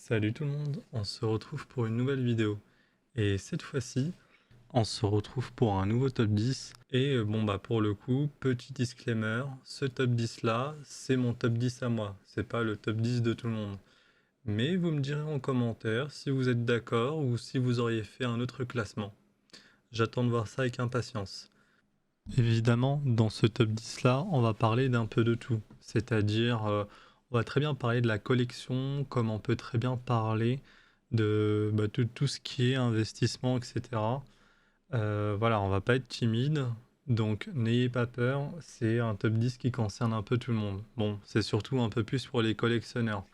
Salut tout le monde, on se retrouve pour une nouvelle vidéo. Et cette fois-ci, on se retrouve pour un nouveau top 10. Et pour le coup, petit disclaimer, ce top 10 là, c'est mon top 10 à moi. C'est pas le top 10 de tout le monde. Mais vous me direz en commentaire si vous êtes d'accord ou si vous auriez fait un autre classement. J'attends de voir ça avec impatience. Évidemment, dans ce top 10 là, on va parler d'un peu de tout. C'est-à-dire, on va très bien parler de la collection, comme on peut très bien parler de tout ce qui est investissement, etc. Voilà, on va pas être timide, donc n'ayez pas peur, c'est un top 10 qui concerne un peu tout le monde. Bon, c'est surtout un peu plus pour les collectionneurs.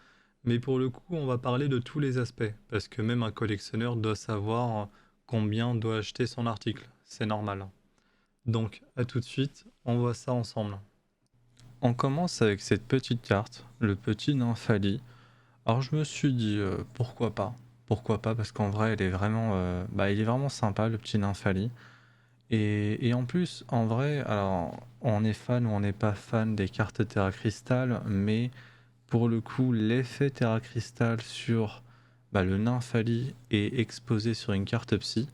Mais pour le coup, on va parler de tous les aspects, parce que même un collectionneur doit savoir combien doit acheter son article. C'est normal. Donc, à tout de suite, on voit ça ensemble. On commence avec cette petite carte, le petit Nymphalie. Alors je me suis dit, pourquoi pas? Pourquoi pas? Parce qu'en vrai, il est vraiment sympa, le petit Nymphalie. Et en plus, en vrai, alors, on est fan ou on n'est pas fan des cartes Terra Crystal, mais pour le coup, l'effet Terra Crystal sur le Nymphalie est exposé sur une carte psy,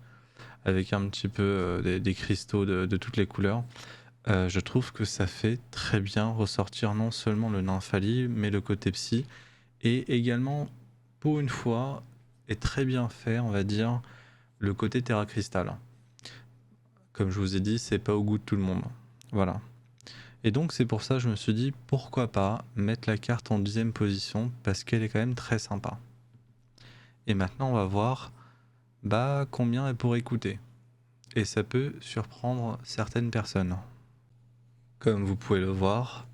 avec un petit peu des cristaux de toutes les couleurs. Je trouve que ça fait très bien ressortir non seulement le Nymphalie, mais le côté psy, et également, pour une fois, est très bien fait, on va dire, le côté Terra Crystal. Comme je vous ai dit, c'est pas au goût de tout le monde. Voilà. Et donc c'est pour ça que je me suis dit, pourquoi pas mettre la carte en 10ème position, parce qu'elle est quand même très sympa. Et maintenant on va voir combien elle pourrait coûter. Et ça peut surprendre certaines personnes. Comme vous pouvez le voir,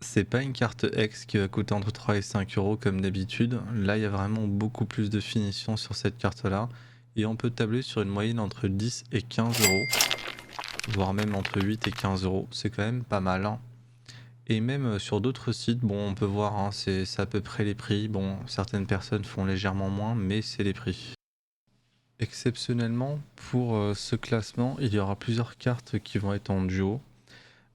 c'est pas une carte X qui va coûter entre 3 et 5 euros comme d'habitude. Là, il y a vraiment beaucoup plus de finition sur cette carte-là. Et on peut tabler sur une moyenne entre 10 et 15 euros. Voire même entre 8 et 15 euros. C'est quand même pas mal. Hein. Et même sur d'autres sites, bon, on peut voir, hein, c'est à peu près les prix. Bon, certaines personnes font légèrement moins, mais c'est les prix. Exceptionnellement, pour ce classement, il y aura plusieurs cartes qui vont être en duo.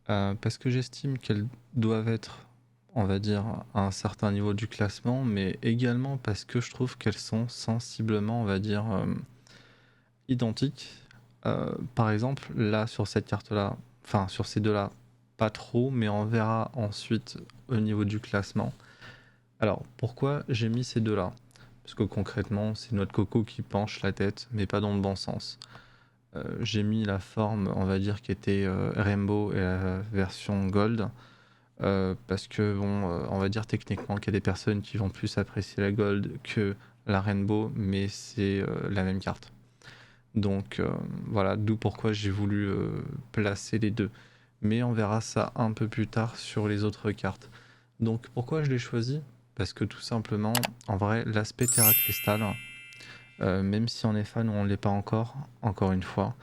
Parce que j'estime qu'elles doivent être, on va dire, à un certain niveau du classement, mais également parce que je trouve qu'elles sont sensiblement, on va dire, identiques. Par exemple, là, sur cette carte-là, enfin, sur ces deux-là, pas trop, mais on verra ensuite au niveau du classement. Alors, pourquoi j'ai mis ces deux-là? Parce que concrètement, c'est Noix de Coco qui penche la tête, mais pas dans le bon sens. J'ai mis la forme, on va dire, qui était Rainbow et la version Gold. Parce que, on va dire techniquement qu'il y a des personnes qui vont plus apprécier la Gold que la Rainbow, mais c'est la même carte. Donc voilà, d'où pourquoi j'ai voulu placer les deux. Mais on verra ça un peu plus tard sur les autres cartes. Donc pourquoi je l'ai choisi? Parce que tout simplement, en vrai, l'aspect Terra Crystal, même si on est fan ou on ne l'est pas encore une fois,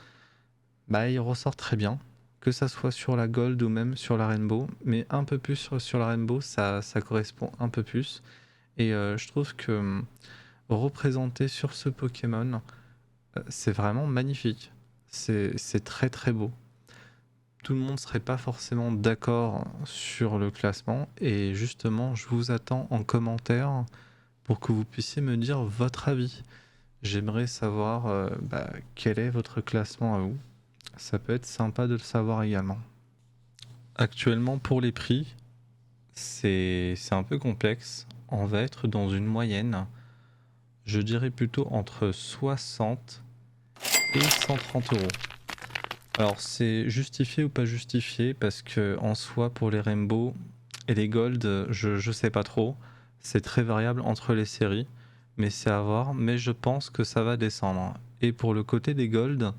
il ressort très bien. Que ça soit sur la Gold ou même sur la Rainbow, mais un peu plus sur la Rainbow, ça correspond un peu plus. Et je trouve que représenter sur ce Pokémon, c'est vraiment magnifique. C'est très très beau. Tout le monde serait pas forcément d'accord sur le classement, et justement, je vous attends en commentaire pour que vous puissiez me dire votre avis. J'aimerais savoir quel est votre classement à vous. Ça peut être sympa de le savoir également. Actuellement, pour les prix, c'est un peu complexe. On va être dans une moyenne, je dirais plutôt entre 60 et 130 euros. Alors, c'est justifié ou pas justifié, parce que en soi, pour les Rainbow et les Gold, je sais pas trop. C'est très variable entre les séries, mais c'est à voir. Mais je pense que ça va descendre. Et pour le côté des Gold,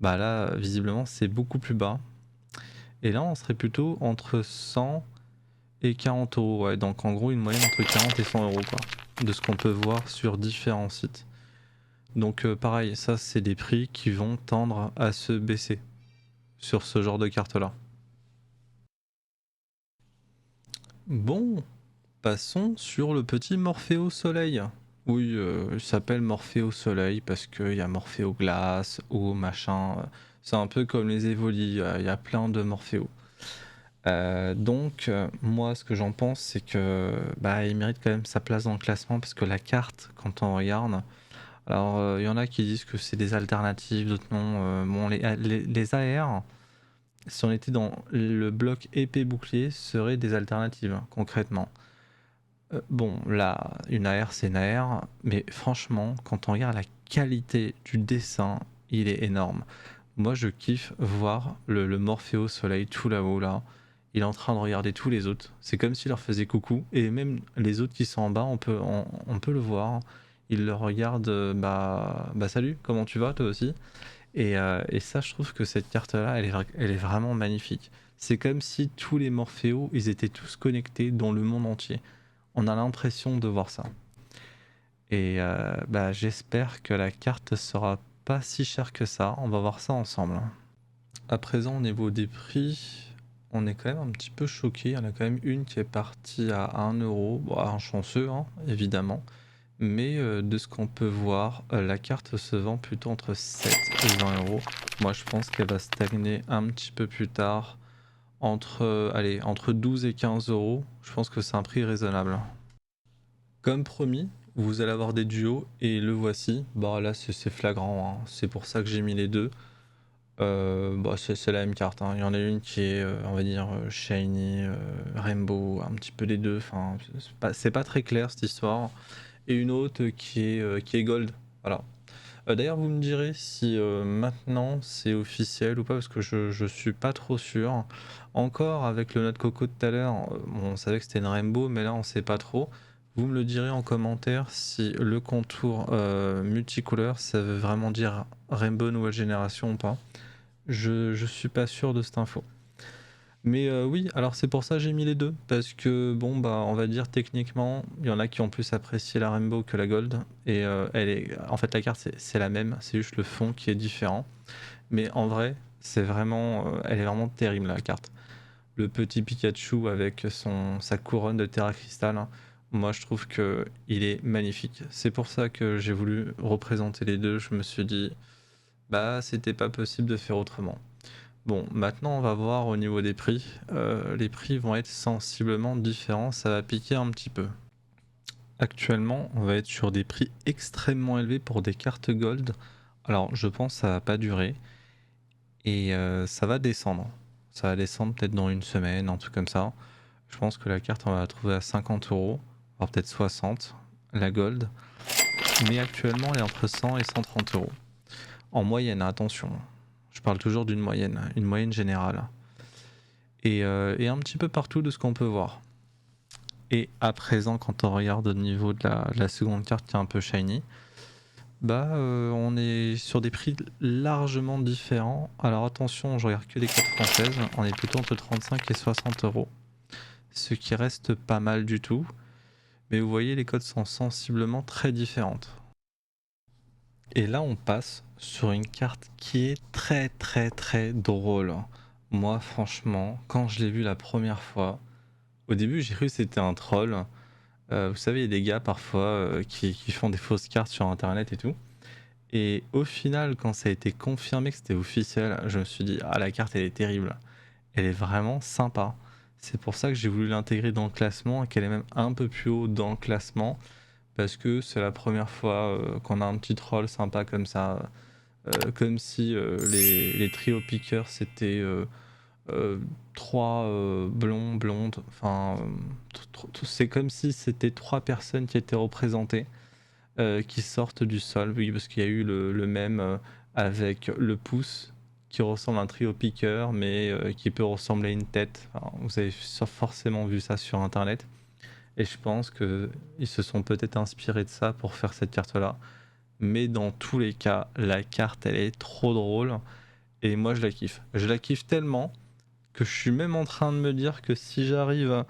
là, visiblement, c'est beaucoup plus bas. Et là, on serait plutôt entre 100 et 40 euros. Ouais, donc en gros, une moyenne entre 40 et 100 euros, quoi. De ce qu'on peut voir sur différents sites. Donc pareil, ça, c'est des prix qui vont tendre à se baisser sur ce genre de carte-là. Bon, passons sur le petit Morphéo Soleil. Oui, il s'appelle Morphéo Soleil parce qu'il y a Morphéo Glace, eau, machin. C'est un peu comme les Evoli, il y a plein de Morphéo. Moi, ce que j'en pense, c'est que bah, il mérite quand même sa place dans le classement parce que la carte, quand on regarde, alors il y en a qui disent que c'est des alternatives, d'autres non. Bon, les AR, si on était dans le bloc épée bouclier, seraient des alternatives, concrètement. Bon, là, une AR, c'est une AR, mais franchement, quand on regarde la qualité du dessin, il est énorme. Moi, je kiffe voir le Morphéo Soleil tout là-haut, là. Il est en train de regarder tous les autres. C'est comme s'il leur faisait coucou. Et même les autres qui sont en bas, on peut le voir. Il leur regarde, bah salut, comment tu vas, toi aussi? Et ça, je trouve que cette carte-là, elle est vraiment magnifique. C'est comme si tous les Morphéos, ils étaient tous connectés dans le monde entier. On a l'impression de voir ça. Bah, j'espère que la carte sera pas si chère que ça. On va voir ça ensemble. À présent, au niveau des prix, on est quand même un petit peu choqué. Il y en a quand même une qui est partie à 1€. Bon, un chanceux, hein, évidemment. Mais de ce qu'on peut voir, la carte se vend plutôt entre 7 et 20€. Moi, je pense qu'elle va stagner un petit peu plus tard. Entre 12 et 15€. Je pense que c'est un prix raisonnable. Comme promis, vous allez avoir des duos et le voici. Bah là, c'est flagrant, hein. C'est pour ça que j'ai mis les deux. Bah, c'est la même carte, hein. Il y en a une qui est, on va dire, shiny, rainbow, un petit peu les deux. Enfin, c'est pas très clair cette histoire. Et une autre qui est gold. Voilà. D'ailleurs, vous me direz si maintenant c'est officiel ou pas, parce que je suis pas trop sûr. Encore avec le note coco de tout à l'heure, on savait que c'était une rainbow, mais là on sait pas trop. Vous me le direz en commentaire si le contour multicouleur, ça veut vraiment dire rainbow nouvelle génération ou pas. Je suis pas sûr de cette info. Mais oui, alors c'est pour ça que j'ai mis les deux, parce que bon bah on va dire techniquement, il y en a qui ont plus apprécié la Rainbow que la Gold, et en fait la carte c'est la même, c'est juste le fond qui est différent. Mais en vrai, c'est vraiment, elle est vraiment terrible la carte. Le petit Pikachu avec sa couronne de Terra Crystal, hein, moi je trouve que il est magnifique. C'est pour ça que j'ai voulu représenter les deux, je me suis dit, bah c'était pas possible de faire autrement. Bon, maintenant on va voir au niveau des prix. Les prix vont être sensiblement différents, ça va piquer un petit peu. Actuellement, on va être sur des prix extrêmement élevés pour des cartes gold. Alors, je pense que ça va pas durer et ça va descendre. Ça va descendre peut-être dans une semaine, un truc comme ça. Je pense que la carte, on va la trouver à 50€, voire peut-être 60, la gold. Mais actuellement, elle est entre 100 et 130€. En moyenne, attention. Je parle toujours d'une moyenne, une moyenne générale. Et un petit peu partout de ce qu'on peut voir. Et à présent, quand on regarde au niveau de la seconde carte qui est un peu shiny, bah on est sur des prix largement différents. Alors attention, je regarde que les codes françaises, on est plutôt entre 35 et 60€, ce qui reste pas mal du tout. Mais vous voyez, les codes sont sensiblement très différentes. Et là, on passe sur une carte qui est très très très drôle. Moi, franchement, quand je l'ai vue la première fois, au début, j'ai cru que c'était un troll. Vous savez, il y a des gars parfois qui font des fausses cartes sur internet et tout. Et au final, quand ça a été confirmé que c'était officiel, je me suis dit, ah, la carte, elle est terrible. Elle est vraiment sympa. C'est pour ça que j'ai voulu l'intégrer dans le classement et qu'elle est même un peu plus haut dans le classement. Parce que c'est la première fois qu'on a un petit troll sympa comme ça. Comme si les trio pickers c'était trois blonds, blondes. Enfin, c'est comme si c'était trois personnes qui étaient représentées, qui sortent du sol. Oui, parce qu'il y a eu le même avec le pouce qui ressemble à un trio picker, mais qui peut ressembler à une tête. Enfin, vous avez forcément vu ça sur internet. Et je pense qu'ils se sont peut-être inspirés de ça pour faire cette carte-là. Mais dans tous les cas, la carte, elle est trop drôle. Et moi, je la kiffe. Je la kiffe tellement que je suis même en train de me dire que si j'arrive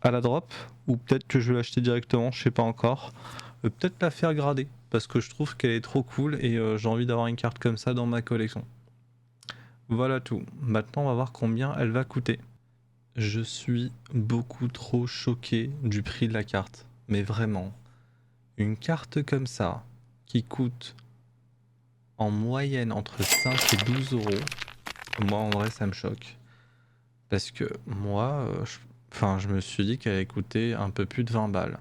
à la drop, ou peut-être que je vais l'acheter directement, je sais pas encore, peut-être la faire grader. Parce que je trouve qu'elle est trop cool et j'ai envie d'avoir une carte comme ça dans ma collection. Voilà tout. Maintenant, on va voir combien elle va coûter. Je suis beaucoup trop choqué du prix de la carte. Mais vraiment, une carte comme ça, qui coûte en moyenne entre 5 et 12€, moi en vrai ça me choque. Parce que moi, je me suis dit qu'elle allait coûter un peu plus de 20 balles.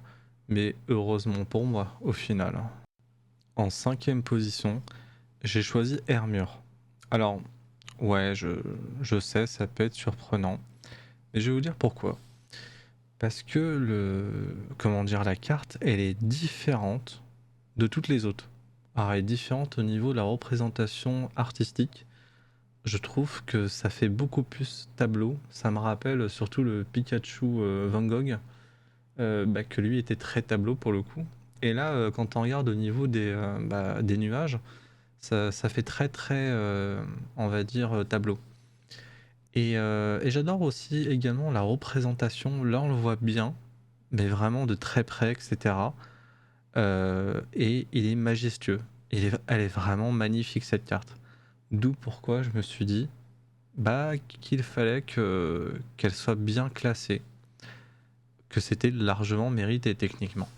Mais heureusement pour moi, au final. En cinquième position, j'ai choisi Hermure. Alors, ouais, je sais, ça peut être surprenant. Mais je vais vous dire pourquoi. Parce que comment dire, la carte, elle est différente de toutes les autres. Alors, elle est différente au niveau de la représentation artistique. Je trouve que ça fait beaucoup plus tableau. Ça me rappelle surtout le Pikachu Van Gogh, que lui était très tableau pour le coup. Et là, quand on regarde au niveau des nuages, ça fait très très, on va dire, tableau. Et j'adore aussi également la représentation. Là, on le voit bien, mais vraiment de très près, etc. Et il est majestueux. Elle est vraiment magnifique cette carte. D'où pourquoi je me suis dit qu'il fallait qu'elle soit bien classée, que c'était largement mérité techniquement.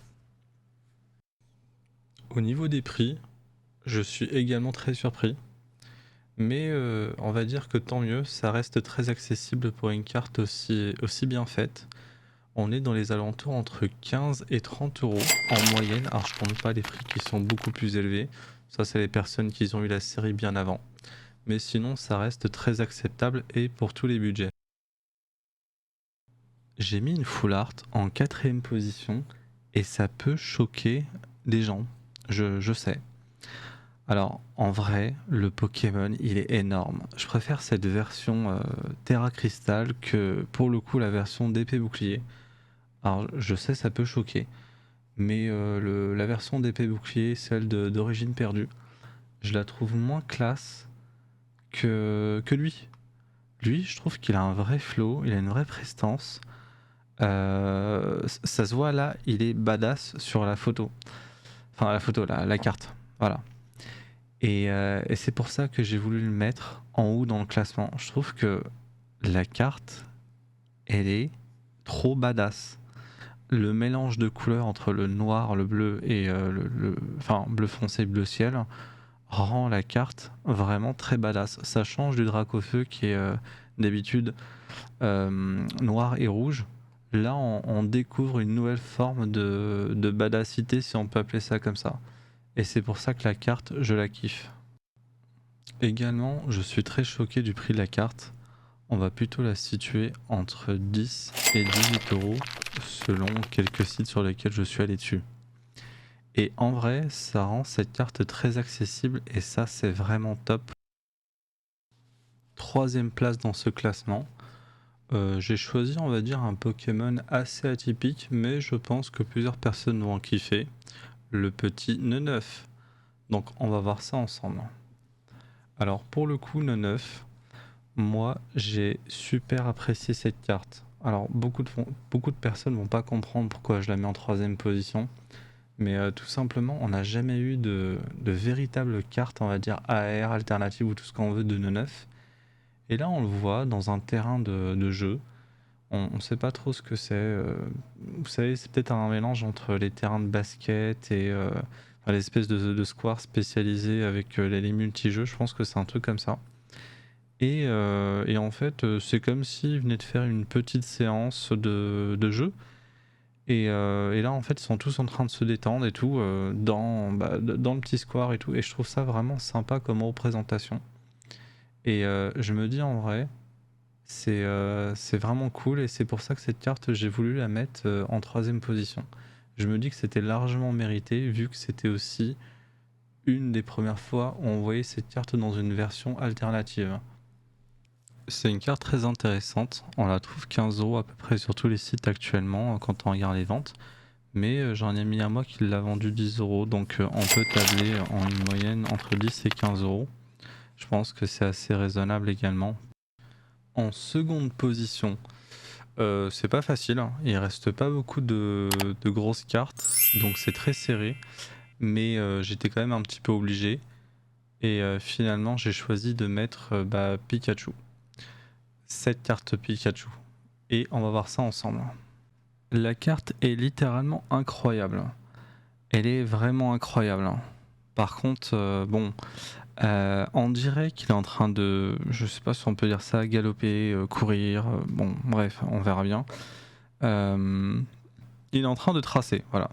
Au niveau des prix, je suis également très surpris, mais on va dire que tant mieux, ça reste très accessible pour une carte aussi bien faite. On est dans les alentours entre 15 et 30 euros en moyenne. Alors je compte pas les prix qui sont beaucoup plus élevés, ça c'est les personnes qui ont eu la série bien avant. Mais sinon ça reste très acceptable et pour tous les budgets. J'ai mis une full art en quatrième position et ça peut choquer des gens, je sais. Alors en vrai, le Pokémon il est énorme. Je préfère cette version Terra Crystal que pour le coup la version d'épée bouclier. Alors je sais ça peut choquer, mais la version d'épée bouclier, celle d'origine perdue, je la trouve moins classe que lui. Lui, je trouve qu'il a un vrai flow, il a une vraie prestance. Ça se voit là, il est badass sur la photo. Enfin, la photo, la carte. Voilà. Et c'est pour ça que j'ai voulu le mettre en haut dans le classement. Je trouve que la carte, elle est trop badass. Le mélange de couleurs entre le noir, le bleu et enfin, bleu foncé, bleu ciel rend la carte vraiment très badass. Ça change du Dracofeu qui est d'habitude noir et rouge. Là, on découvre une nouvelle forme de badassité, si on peut appeler ça comme ça. Et c'est pour ça que la carte, je la kiffe. Également, je suis très choqué du prix de la carte. On va plutôt la situer entre 10 et 18 euros selon quelques sites sur lesquels je suis allé dessus. Et en vrai, ça rend cette carte très accessible et ça, c'est vraiment top. Troisième place dans ce classement. J'ai choisi, on va dire, un Pokémon assez atypique, mais je pense que plusieurs personnes vont en kiffer. Le petit Neneuf. Donc, on va voir ça ensemble. Alors, pour le coup, Neneuf, moi, j'ai super apprécié cette carte. Alors, beaucoup de personnes vont pas comprendre pourquoi je la mets en troisième position. Mais tout simplement, on n'a jamais eu de véritable carte, on va dire AR, alternative ou tout ce qu'on veut de Neneuf. Et là, on le voit dans un terrain de jeu. On ne sait pas trop ce que c'est. Vous savez, c'est peut-être un mélange entre les terrains de basket et enfin, l'espèce de square spécialisé avec les multijeux. Je pense que c'est un truc comme ça. Et en fait, c'est comme s'ils venaient de faire une petite séance de jeu. Et là, en fait, ils sont tous en train de se détendre et tout, dans le petit square et tout. Et je trouve ça vraiment sympa comme représentation. Et je me dis en vrai, c'est vraiment cool. Et c'est pour ça que cette carte, j'ai voulu la mettre en troisième position. Je me dis que c'était largement mérité, vu que c'était aussi une des premières fois où on voyait cette carte dans une version alternative. C'est une carte très intéressante. On la trouve 15 euros à peu près sur tous les sites actuellement quand on regarde les ventes. Mais j'en ai mis un mois qui l'a vendu 10 euros. Donc on peut tabler en une moyenne entre 10 et 15 euros. Je pense que c'est assez raisonnable également. En seconde position, c'est pas facile, hein. Il reste pas beaucoup de grosses cartes. Donc c'est très serré. Mais j'étais quand même un petit peu obligé. Et finalement, j'ai choisi de mettre Pikachu. Cette carte Pikachu. Et on va voir ça ensemble. La carte est littéralement incroyable. Elle est vraiment incroyable. Par contre, bon, On dirait qu'il est en train de, je sais pas si on peut dire ça, galoper, courir, bon bref, on verra bien. Il est en train de tracer, voilà.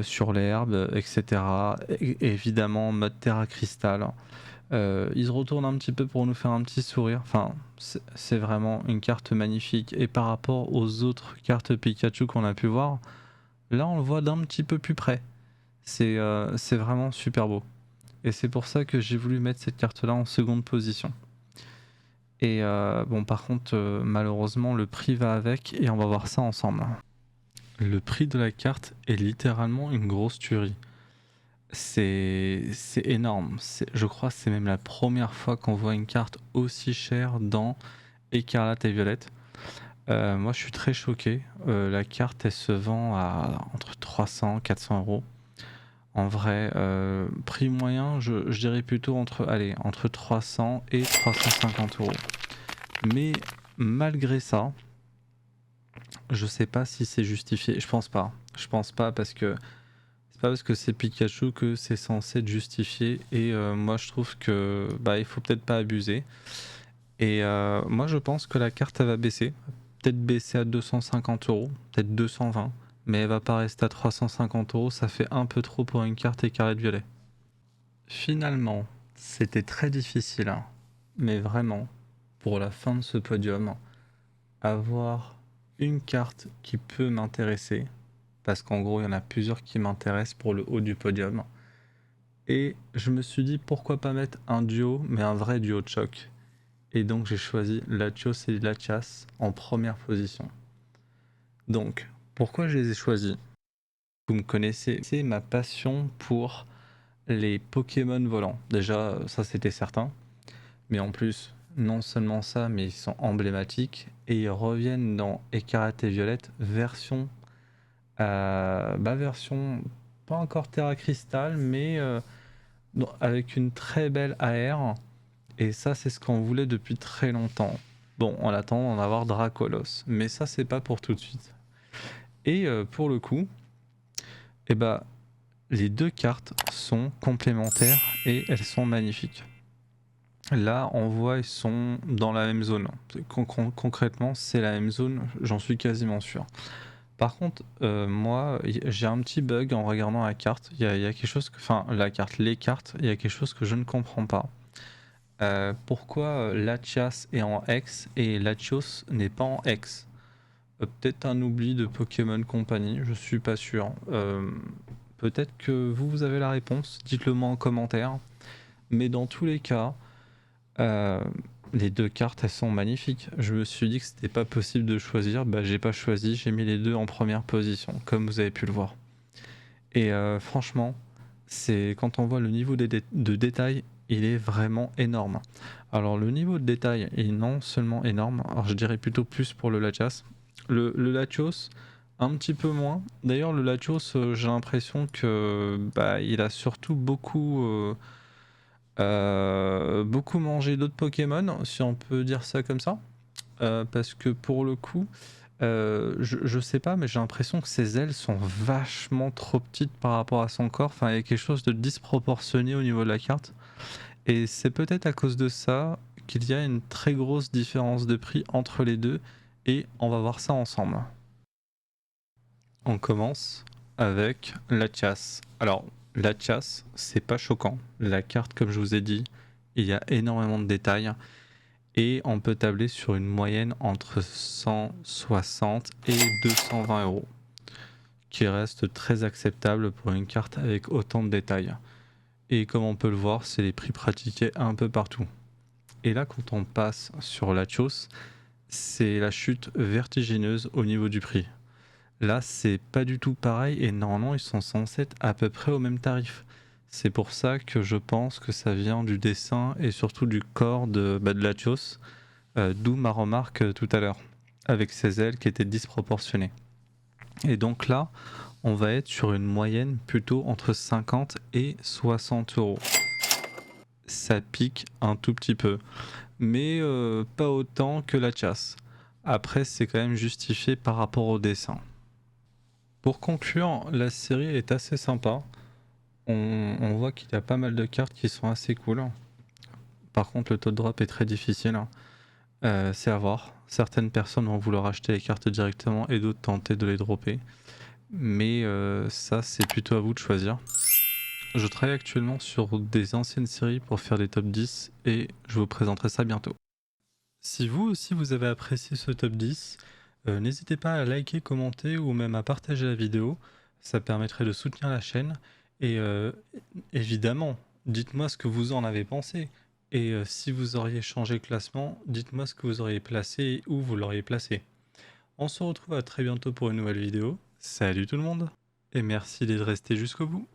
Sur l'herbe, etc. Évidemment, en mode terre à cristal. Il se retourne un petit peu pour nous faire un petit sourire. Enfin, c'est vraiment une carte magnifique. Et par rapport aux autres cartes Pikachu qu'on a pu voir, là on le voit d'un petit peu plus près. C'est vraiment super beau. Et c'est pour ça que j'ai voulu mettre cette carte-là en seconde position. Et bon, par contre, malheureusement, le prix va avec et on va voir ça ensemble. Le prix de la carte est littéralement une grosse tuerie. C'est énorme. Je crois que c'est même la première fois qu'on voit une carte aussi chère dans Écarlate et Violette. Moi, je suis très choqué. La carte, elle se vend à entre 300 et 400 euros. En vrai, prix moyen, je dirais plutôt entre 300 et 350 euros. Mais malgré ça, je sais pas si c'est justifié. Je pense pas. Je pense pas parce que c'est pas parce que c'est Pikachu que c'est censé être justifié. Et moi, je trouve que il faut peut-être pas abuser. Et moi, je pense que la carte elle va baisser. Peut-être baisser à 250 euros, peut-être 220. Mais elle va pas rester à 350 euros. Ça fait un peu trop pour une carte Écarlate Violet. Finalement, c'était très difficile, hein. Mais vraiment, pour la fin de ce podium, avoir une carte qui peut m'intéresser, parce qu'en gros il y en a plusieurs qui m'intéressent pour le haut du podium, et je me suis dit pourquoi pas mettre un duo, mais un vrai duo de choc. Et donc j'ai choisi Latios et Latias en première position. Donc, pourquoi je les ai choisis? Vous me connaissez, c'est ma passion pour les Pokémon volants. Déjà, ça c'était certain. Mais en plus, non seulement ça, mais ils sont emblématiques et ils reviennent dans Écarlate et Violette version version pas encore Terra Crystal, mais avec une très belle AR. Et ça, c'est ce qu'on voulait depuis très longtemps. Bon, on attend d'en avoir Dracolos, mais ça, c'est pas pour tout de suite. Et pour le coup, eh ben, les deux cartes sont complémentaires et elles sont magnifiques. Là, on voit ils sont dans la même zone. Concrètement, c'est la même zone, j'en suis quasiment sûr. Par contre, moi, j'ai un petit bug en regardant la carte. Il y a quelque chose que, enfin, les cartes, il y a quelque chose que je ne comprends pas. Pourquoi Latias est en X et Latios n'est pas en X? Peut-être un oubli de Pokémon Company, je suis pas sûr. Peut-être que vous avez la réponse, dites-le moi en commentaire. Mais dans tous les cas, les deux cartes elles sont magnifiques. Je me suis dit que c'était pas possible de choisir, j'ai pas choisi, j'ai mis les deux en première position, comme vous avez pu le voir. Et franchement, c'est quand on voit le niveau de détail, il est vraiment énorme. Alors le niveau de détail est non seulement énorme, alors je dirais plutôt plus pour le Latias. Le Latios, un petit peu moins. D'ailleurs le Latios, j'ai l'impression que il a surtout beaucoup mangé d'autres Pokémon, si on peut dire ça comme ça. Parce que pour le coup, je sais pas, mais j'ai l'impression que ses ailes sont vachement trop petites par rapport à son corps. Enfin, il y a quelque chose de disproportionné au niveau de la carte. Et c'est peut-être à cause de ça qu'il y a une très grosse différence de prix entre les deux. Et on va voir ça ensemble. On commence avec Latias. Alors, Latias, c'est pas choquant. La carte, comme je vous ai dit, il y a énormément de détails. Et on peut tabler sur une moyenne entre 160 et 220 euros, qui reste très acceptable pour une carte avec autant de détails. Et comme on peut le voir, c'est les prix pratiqués un peu partout. Et là, quand on passe sur Latios, c'est la chute vertigineuse au niveau du prix. Là, c'est pas du tout pareil et normalement, ils sont censés être à peu près au même tarif. C'est pour ça que je pense que ça vient du dessin et surtout du corps de Latios, d'où ma remarque tout à l'heure, avec ses ailes qui étaient disproportionnées. Et donc là, on va être sur une moyenne plutôt entre 50 et 60 euros. Ça pique un tout petit peu, mais pas autant que la chasse. Après, c'est quand même justifié par rapport au dessin. Pour conclure, la série est assez sympa. On voit qu'il y a pas mal de cartes qui sont assez cool. Par contre, le taux de drop est très difficile. C'est à voir. Certaines personnes vont vouloir acheter les cartes directement et d'autres tenter de les dropper. Mais ça, c'est plutôt à vous de choisir. Je travaille actuellement sur des anciennes séries pour faire des top 10 et je vous présenterai ça bientôt. Si vous aussi vous avez apprécié ce top 10, n'hésitez pas à liker, commenter ou même à partager la vidéo. Ça permettrait de soutenir la chaîne. Et évidemment, dites-moi ce que vous en avez pensé. Et si vous auriez changé le classement, dites-moi ce que vous auriez placé et où vous l'auriez placé. On se retrouve à très bientôt pour une nouvelle vidéo. Salut tout le monde et merci d'être resté jusqu'au bout.